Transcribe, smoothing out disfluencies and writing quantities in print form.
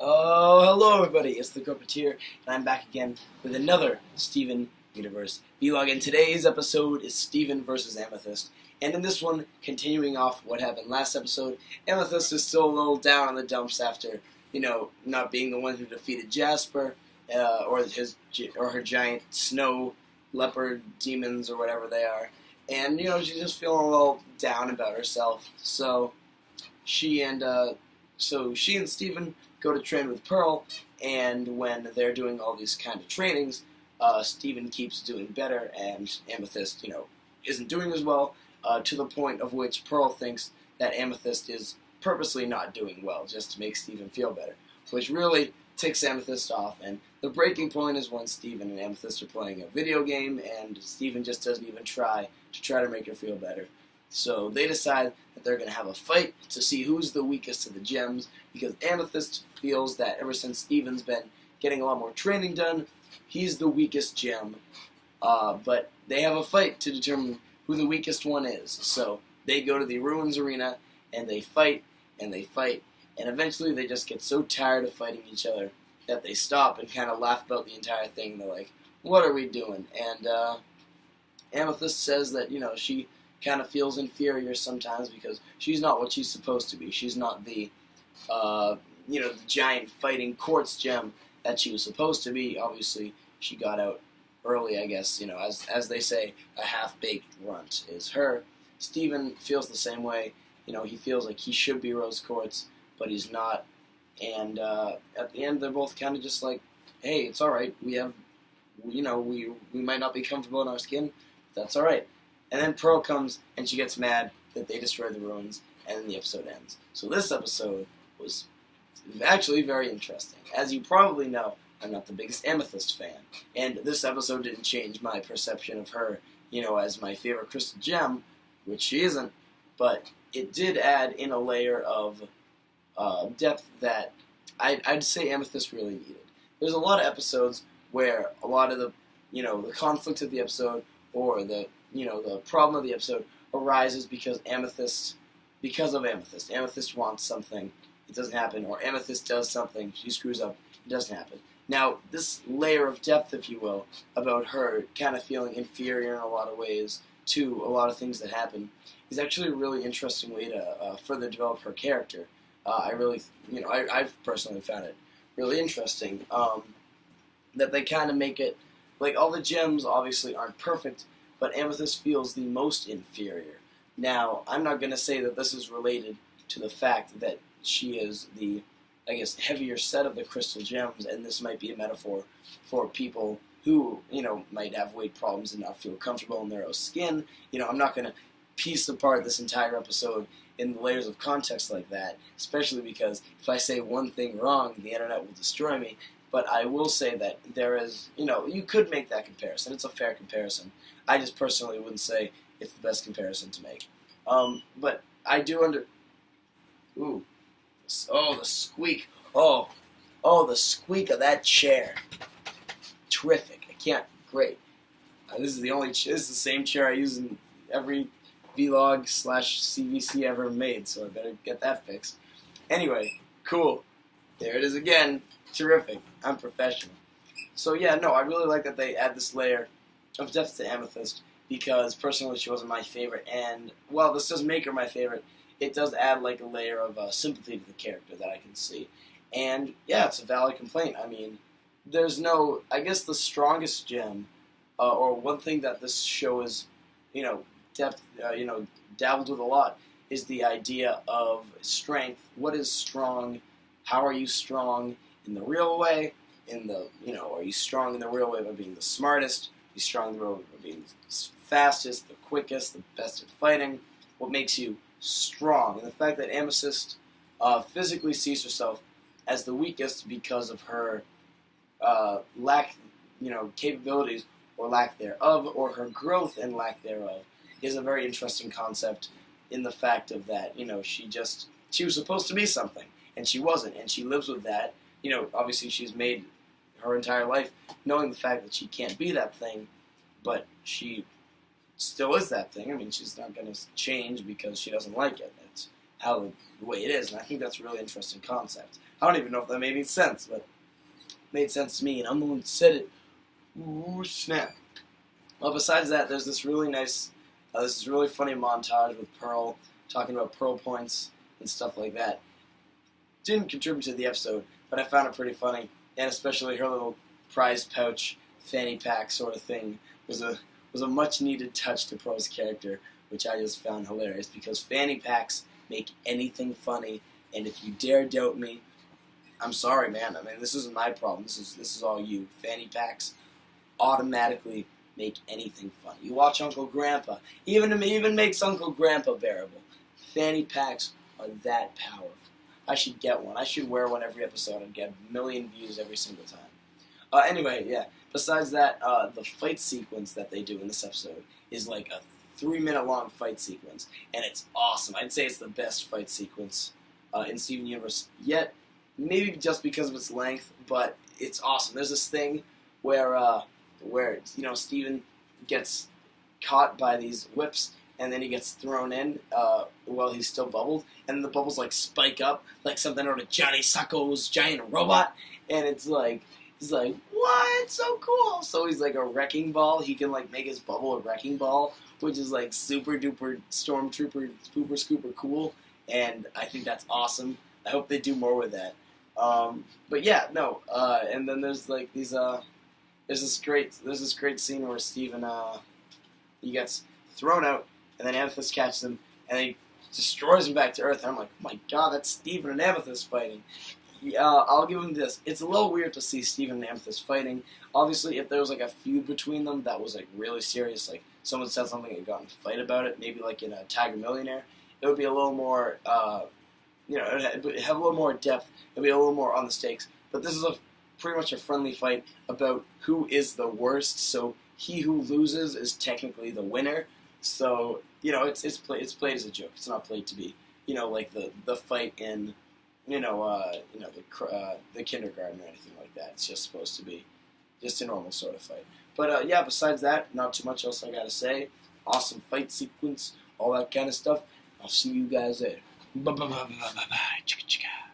Oh, hello everybody, it's the Corporateer, and I'm back again with another Steven Universe vlog, and today's episode is Steven versus Amethyst. And in this one, continuing off what happened last episode, Amethyst is still a little down in the dumps after, not being the one who defeated Jasper, or her giant snow leopard demons, or whatever they are. And, she's just feeling a little down about herself, so she and Steven go to train with Pearl, and when they're doing all these kind of trainings, Steven keeps doing better, and Amethyst, isn't doing as well, to the point of which Pearl thinks that Amethyst is purposely not doing well, just to make Steven feel better, which really ticks Amethyst off, and the breaking point is when Steven and Amethyst are playing a video game, and Steven just doesn't even try to make her feel better. So they decide that they're going to have a fight to see who's the weakest of the gems, because Amethyst feels that ever since Steven's been getting a lot more training done, he's the weakest gem. But they have a fight to determine who the weakest one is. So they go to the Ruins Arena, and they fight, and they fight, and eventually they just get so tired of fighting each other that they stop and kind of laugh about the entire thing. They're like, what are we doing? And Amethyst says that, she kind of feels inferior sometimes because she's not what she's supposed to be. She's not the, the giant fighting quartz gem that she was supposed to be. Obviously, she got out early, I guess, as they say, a half-baked runt is her. Steven feels the same way. He feels like he should be rose quartz, but he's not. And at the end, they're both kind of just like, hey, it's all right. We have, we might not be comfortable in our skin. But that's all right. And then Pearl comes, and she gets mad that they destroy the ruins, and then the episode ends. So this episode was actually very interesting. As you probably know, I'm not the biggest Amethyst fan, and this episode didn't change my perception of her, as my favorite crystal gem, which she isn't, but it did add in a layer of depth that I'd say Amethyst really needed. There's a lot of episodes where a lot of the, the conflict of the episode, or the problem of the episode arises because of Amethyst. Amethyst wants something, it doesn't happen, or Amethyst does something, she screws up, it doesn't happen. Now, this layer of depth, if you will, about her kind of feeling inferior in a lot of ways to a lot of things that happen, is actually a really interesting way to further develop her character. I've personally found it really interesting, that they kind of make it, like, all the gems obviously aren't perfect, but Amethyst feels the most inferior. Now, I'm not going to say that this is related to the fact that she is the, heavier set of the crystal gems, and this might be a metaphor for people who, might have weight problems and not feel comfortable in their own skin. I'm not going to piece apart this entire episode in layers of context like that, especially because if I say one thing wrong, the internet will destroy me. But I will say that there is, you could make that comparison. It's a fair comparison. I just personally wouldn't say it's the best comparison to make. But I do Ooh. Oh, the squeak. Oh, the squeak of that chair. Terrific. Great. This is the same chair I use in every vlog/CVC ever made, so I better get that fixed. Anyway, cool. There it is again. Terrific. I'm professional. So yeah, no, I really like that they add this layer of depth to Amethyst, because personally she wasn't my favorite, and while this does make her my favorite, it does add like a layer of sympathy to the character that I can see. And yeah, it's a valid complaint. I mean, there's no, I guess the strongest gem, or one thing that this show is, dabbled with a lot, is the idea of strength. What is strong? How are you strong in the real way? Are you strong in the real way by being the smartest? Are you strong in the real way by being the fastest, the quickest, the best at fighting? What makes you strong? And the fact that Amethyst physically sees herself as the weakest because of her lack, capabilities or lack thereof, or her growth and lack thereof, is a very interesting concept in the fact of that, she was supposed to be something, and she wasn't, and she lives with that. Obviously she's made her entire life knowing the fact that she can't be that thing, but she still is that thing. I mean, she's not going to change because she doesn't like it. the way it is, and I think that's a really interesting concept. I don't even know if that made any sense, but it made sense to me, and I'm the one who said it. Ooh, snap. Well, besides that, there's this really nice, this is really funny montage with Pearl, talking about Pearl points and stuff like that. Didn't contribute to the episode, but I found it pretty funny, and especially her little prize pouch, fanny pack sort of thing was a much needed touch to Pearl's character, which I just found hilarious, because fanny packs make anything funny, and if you dare doubt me, I'm sorry, man. I mean, this isn't my problem. This is all you. Fanny packs automatically make anything funny. You watch Uncle Grandpa, even makes Uncle Grandpa bearable. Fanny packs are that powerful. I should get one. I should wear one every episode and get a million views every single time. Anyway, yeah. Besides that, the fight sequence that they do in this episode is like a 3-minute long fight sequence, and it's awesome. I'd say it's the best fight sequence in Steven Universe yet. Maybe just because of its length, but it's awesome. There's this thing where Steven gets caught by these whips, and then he gets thrown in while he's still bubbled, and the bubbles like spike up like something out of Johnny Sacco's Giant Robot, and it's like he's like, what? So cool! So he's like a wrecking ball. He can like make his bubble a wrecking ball, which is like super duper stormtrooper super scooper cool, and I think that's awesome. I hope they do more with that. But yeah, no. And then there's like these there's this great scene where Steven he gets thrown out, and then Amethyst catches him, and he destroys him back to Earth. And I'm like, oh my god, that's Steven and Amethyst fighting. I'll give him this. It's a little weird to see Steven and Amethyst fighting. Obviously, if there was like a feud between them that was like really serious, like someone said something and got in a fight about it, maybe like in a Tiger Millionaire, it would be a little more, it would have a little more depth. It would be a little more on the stakes. But this is pretty much a friendly fight about who is the worst. So he who loses is technically the winner. So it's played as a joke. It's not played to be like the fight in the kindergarten or anything like that. It's just supposed to be just a normal sort of fight. But yeah, besides that, not too much else I gotta say. Awesome fight sequence, all that kind of stuff. I'll see you guys later. Bye bye bye bye bye bye. Chicka chicka.